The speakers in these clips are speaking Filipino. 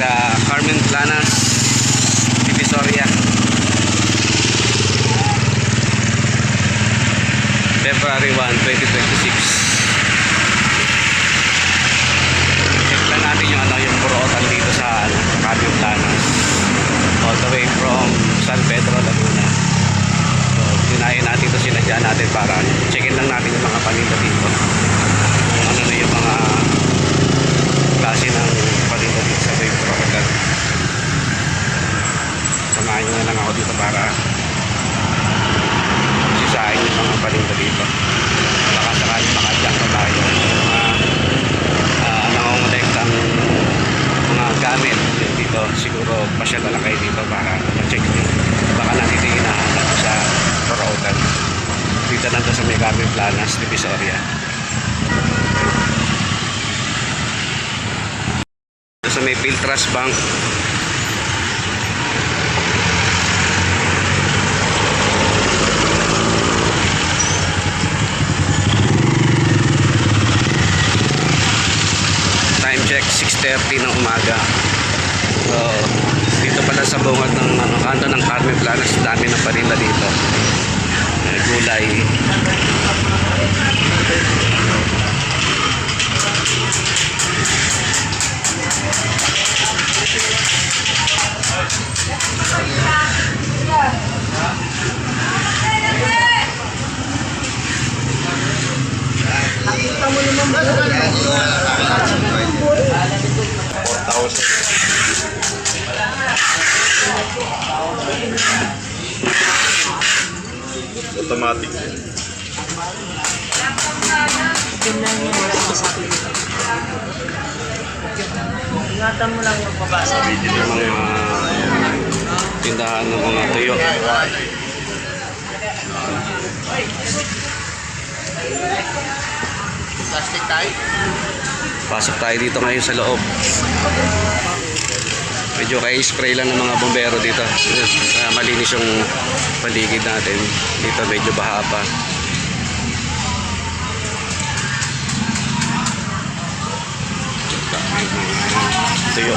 sa Carmen Planas, Divisoria. February 1, 2026. Check lang natin yung yung burotan dito sa Carmen Planas, all the way from San Pedro, Laguna. So dinayin natin ito, sinadya natin para checkin lang natin yung mga paninda dito, ano na yung mga klase ng paninda dito sa may burotan. Samahan nyo na lang ako dito para sisahin yung mga paninda dito. Baka sakali makadyak na tayo nangongolektang mga gamit dito. Siguro pasyal na lang kayo dito para ma-check nyo. Baka natin yung hinahanap sa burotan dito lang sa may Carmen Planas, Divisoria. Dito sa may Philtras Bank. Time check 6:30 ng umaga. So dito pala sa bungad ng kanto ng Carmen Planas, dami ng paninda dito. Gulay. Nakita mo naman ba? 4,000. Automatic. Ingatan mo lang yung pabasa. Yung mga tindahan ng mga tuyo. Plastic tayo. Pasok tayo dito ngayon sa loob. Medyo spray lang ng mga bombero dito. Malinis yung paligid natin. Dito medyo baha pa. Tuyo.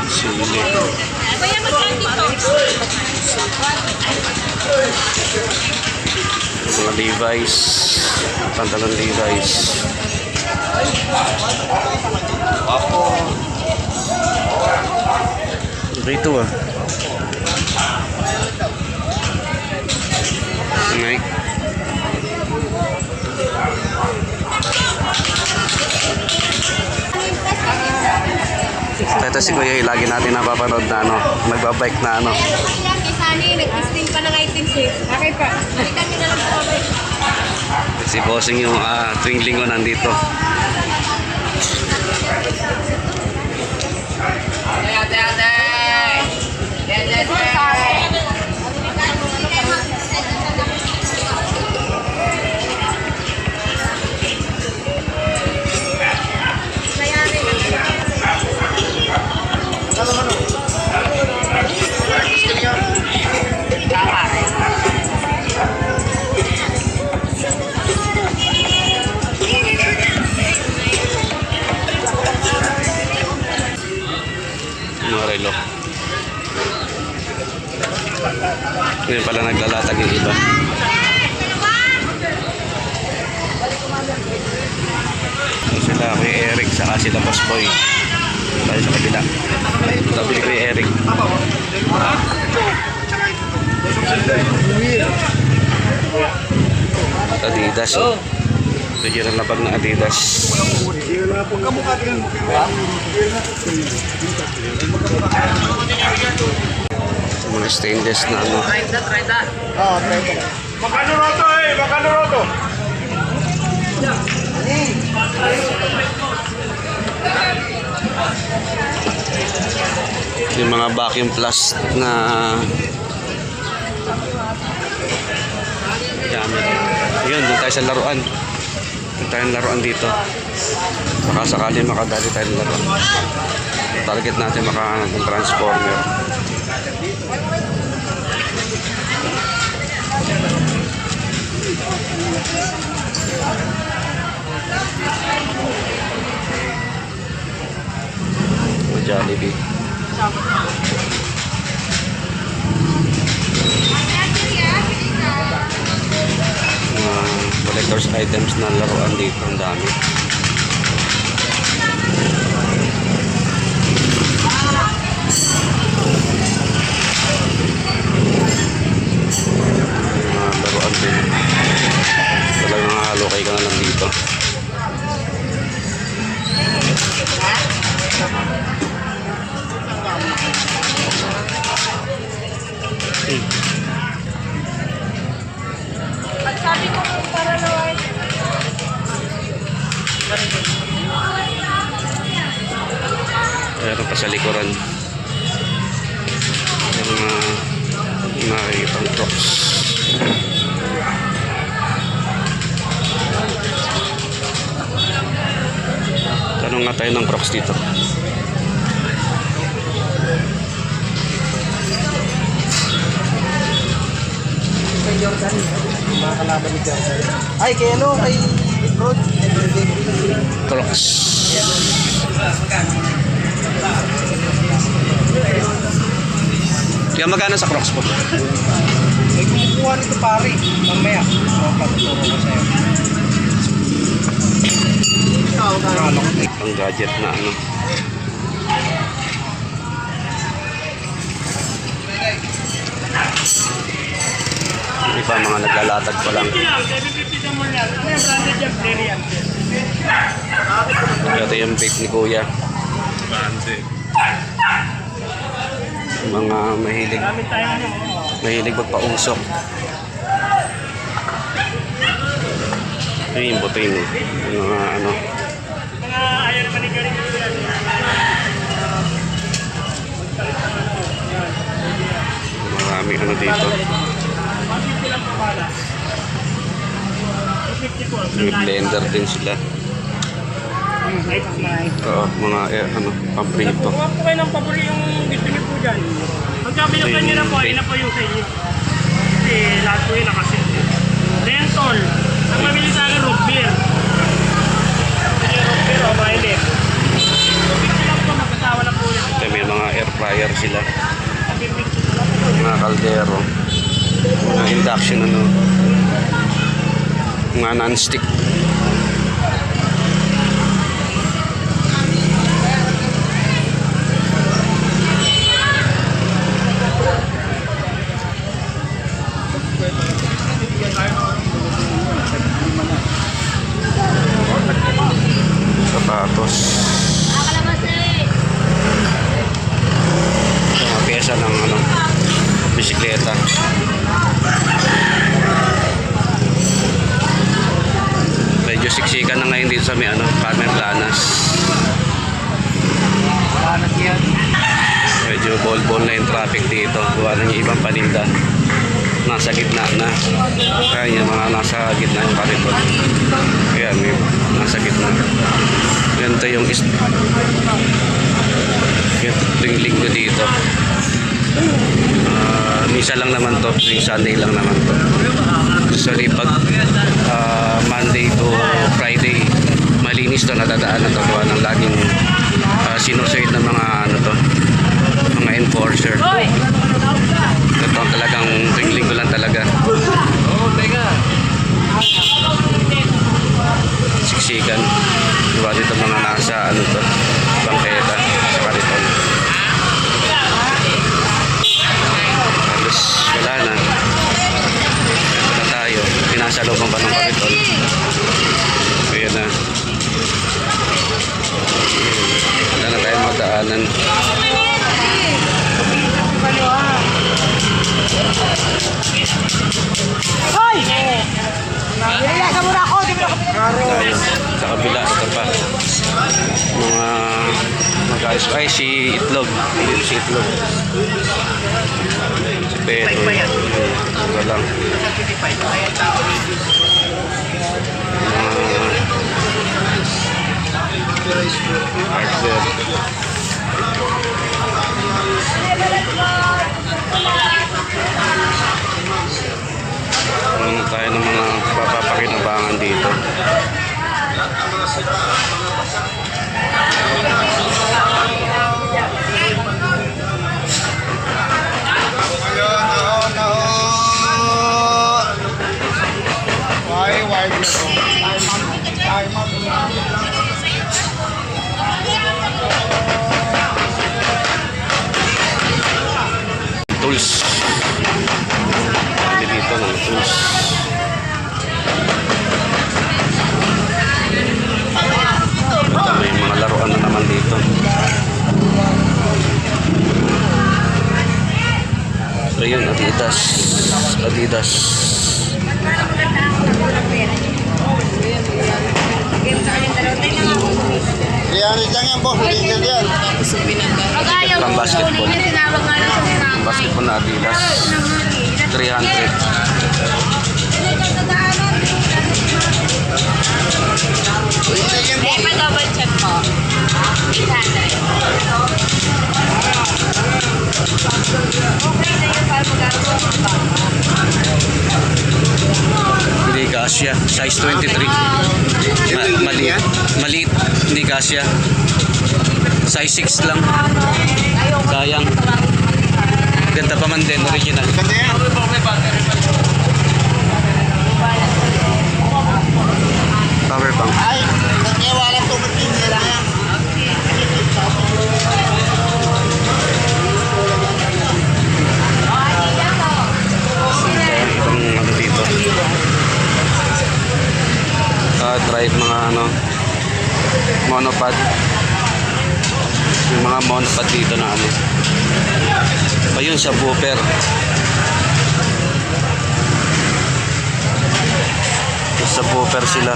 Sili. Mga Levi's, pantalon Levi's. Ito Nike. Ito si Kuya, lagi natin napapanood na nagbabike na Nag-testing pa ng items eh. Okay pa. Balikan nyo na lang po. si Bossing yung tuwing linggo nandito. Mga relo. Ngayon pala naglalatag yung iba. So sila Kuya Eric saka sila Boss Boy. Tayo sa kabila. Sabi ni Kuya Eric. Adidas. Bigyan ng labag na Adidas. Mga stainless na Magkano roto eh? Magkano roto? yung mga vacuum plus na gamit. Yun, doon tayo sa laruan. Doon tayo laruan dito. Baka sakali makadali tayo ng laro. Target natin makahanap ng transformer. O Jollibee. Mga collector's items na laruan dito. Ang dami. Mga laruan din. Talagang halukay ka na lang dito. Pagsabi ko para naman. Meron pa sa likuran. Yung nakikita ng trucks. Tanong nga tayo ng crocs dito. Kay Jordan, mga kalaban ni Jordan. Ay, kay ano, kay Rod. Crocs. Kaya magkano sa crocs po? May kumukuha nito pare. Mamaya. Patuturo ko sa'yo. Ang gadget na ano. Hindi pa mga naglalatag pa lang. Ito yung vape ni Kuya. Mga mahilig magpausok. Ito yung buting. Yung mga ano. Marami ano dito. May blender din sila. Oo, mga ano, pamprito. Kung po kayo ng pabori yung gusto niyo po dyan. Pagka binuksan niyo na po, yun na po yung sa inyo. Kasi lahat po yun nakasit. Rentol. Ang mabili sa akin, root beer. Hindi root beer o mainit. Pipili lang po, magkasawa na po yun. Ito may mga air fryer sila. Mga kaldero. Mga induction ano. Mga non-stick. Sapatos. Mga pyesa ng ano, bisikleta. Medyo siksikan na ngayon dito sa may ano, Carmen Planas. Medyo bol-bol na yung traffic dito. Gawa na yung ibang paninda. Nasa gitna na. Kaya yung mga nasa gitna yung karibot. Kaya may nasa gitna. Ganito yung yung linggo dito. Misa lang naman to. Yung Sunday lang naman to. Usually pag Monday to Friday, malinis to, nadadaan na to. Gawa ng laging sinusuit ng mga ano to, mga enforcer. Ito talagang tuwing linggo lang talaga. Siksikan. Diba dito mga nasa ano to, bangketa sa kariton. Halos wala na. Ito na tayo. Pinasalubong pa ng kariton. Ayan na. Wala na tayo magdaanan. Hoy! Nilaya ka muna ako! Di mo na Tayo. Sa kabila, ito pa. Mga spicy itlog. Dito si itlog. Si Pedro. Ito lang. Ano tayo ng mga papapakinabangan dito. Tools. Kami dito ng tools. Ito, may mga laruan na naman dito. Ayun, Adidas. Adidas. Yan yan po. Legal yan. Pag ayaw Pang mo basketball. kunin niya, tinawag nga lang sa sinamay. Basketball na Adidas. 300. Eh, pa-double check po. 800. Okay na yun para magagawa mo ba? Hindi kasya. Size 23. Maliit. Maliit. Hindi kasya. Size 6 lang. Sayang. Ganda pa man din. Original. Ganda yan. Power bank. Ay, nagkiwalang tubig yung nila yan. Ibang ano dito. Drive mga ano. Monopod. Yung mga monopod dito na ano. Ayun, subwoofer. Subwoofer sila.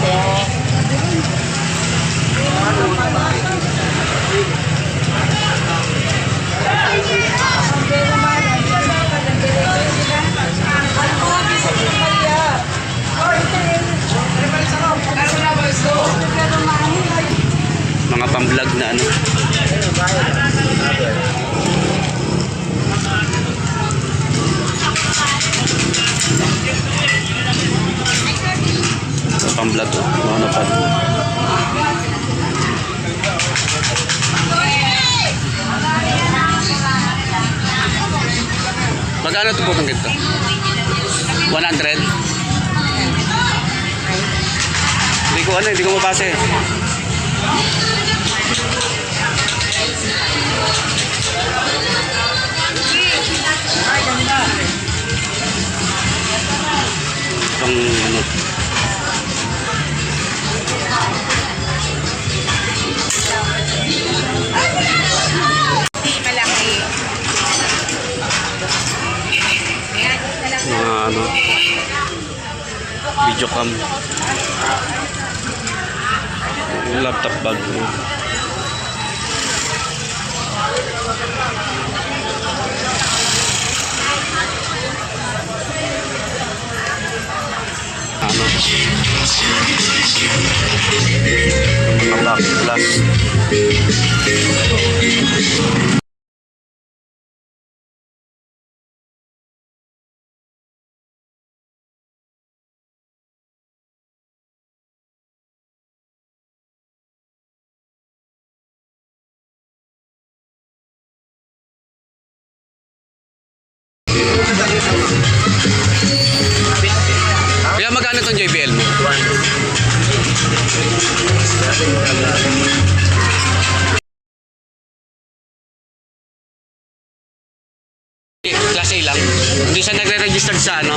Mga pang-vlog na ano. Pang-vlog to. Ano pa? Magkano ito po kung ganito? 100? Hindi ko mabasa eh. Itong ano. Malaki. Mga ano. Video cam. Yung laptop bag. Ano? Mga back glass. Kaya magkano itong JBL mo? Class A lang. Hindi siya nagre-register sa ano.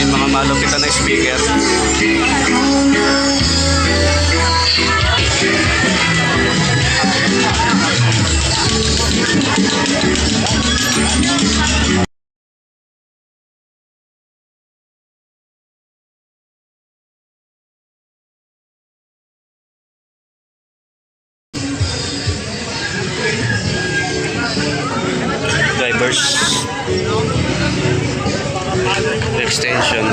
Yung mga malupitan na speaker. doors. Extension.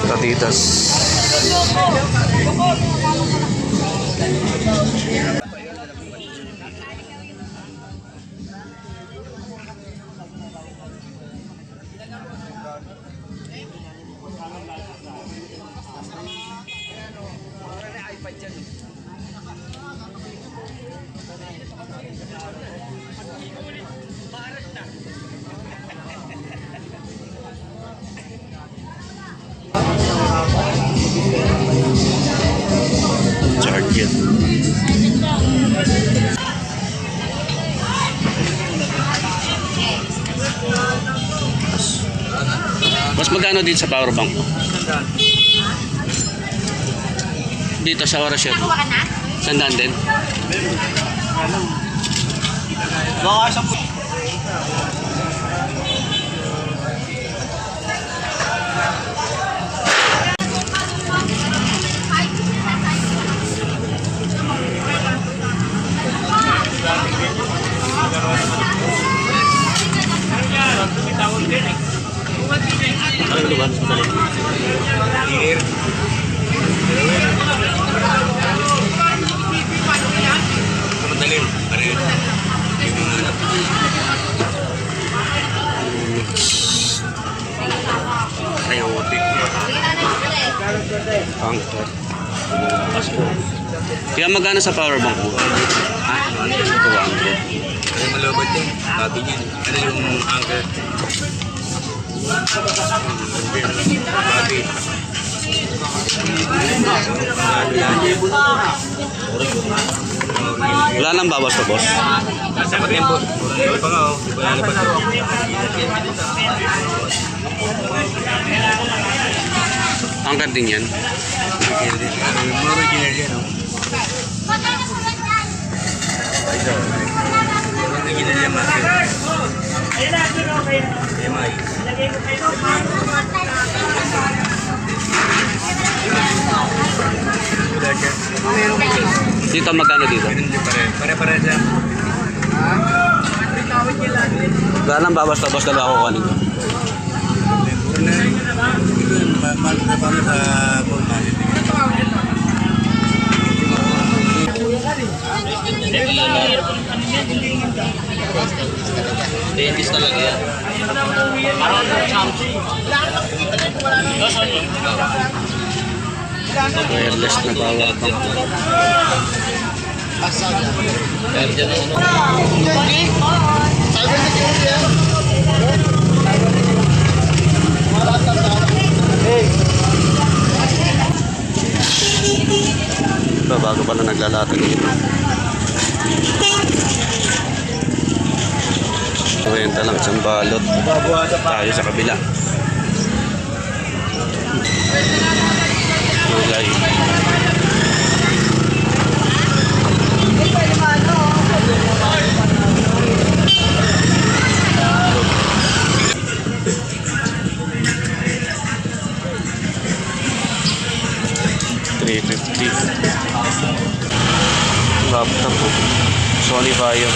Tatitas. Charger. Mas magkano dito sa power bank mo? Dito sa orasyon. Sandaan din. Ano lugar? Anchor. Kaya magkano sa power bank mo? Ha? 200. Ano malobot yun? Sabi niya. Ano yung anchor? Babi. Wala nang bawas pa, boss. Sabi niya po. Ito pa nga oh. Di ba lalabas yun? Anchor din yan. Yung original yan oh. Original yan master. MI. Dito magkano dito? Pare-pare siya. Wala nang bawas pa, boss. Dalawa ako kanin ko. Paano sa phone natin? Dentist talaga yan. Wireless na power bank. Bago pa na naglalatag dito. 20 lang isang balot. Tayo sa kabila. Gulay. $350. Laptop po. Sony Vaio.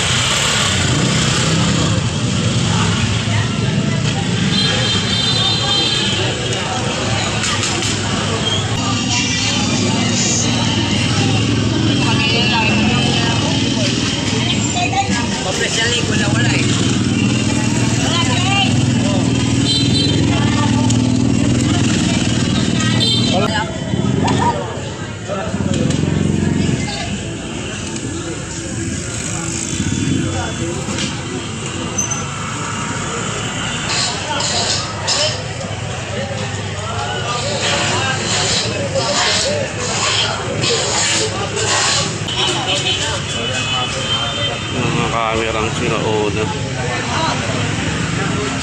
Mga kamerang sinauna.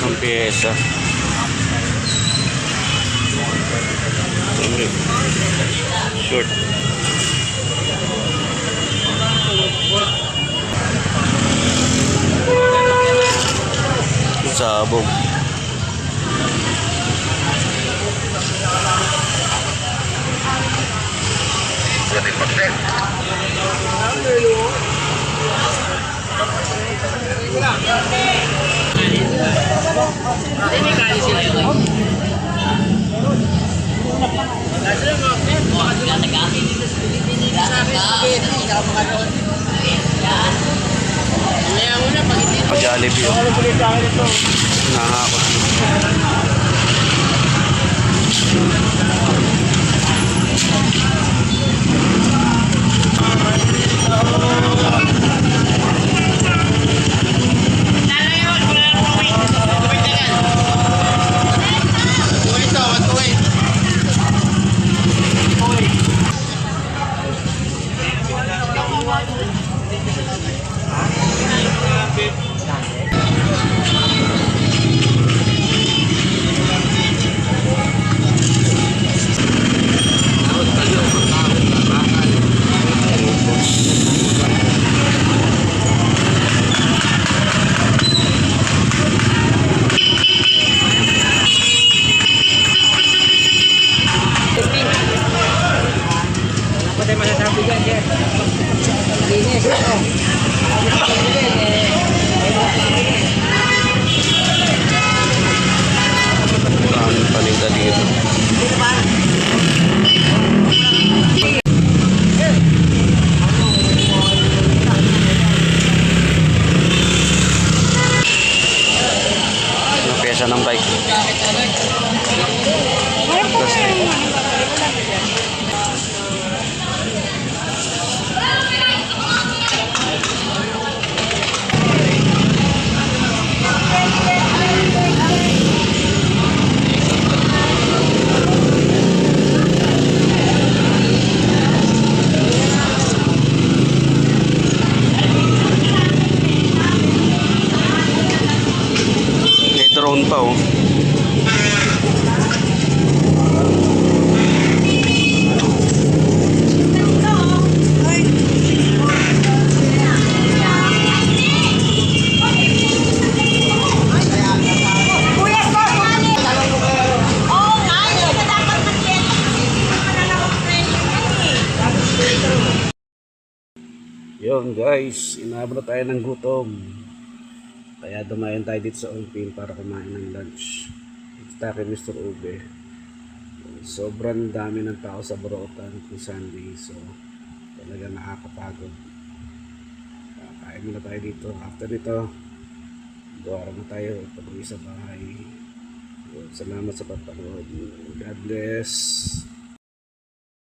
Ang pyesa. Short. Sabog. Jollibee. Ano tuloy sa akin ito? Nakakot. Wala tayo masasabi dyan, sir. Linis. Maraming paninda dito. Yung pyesa ng bike. May drone pa oh. Yun guys, inabot na tayo ng gutom. Kaya dumayan tayo dito sa Ongpin para kumain ng lunch. Ito tayo kay Mr. Ube. Sobrang dami ng tao sa Borootan kung Sunday. So, talaga nakakapagod. Kain muna tayo dito. After nito, gawa na tayo pag-uwi sa bahay. Salamat sa pagpanood. God bless.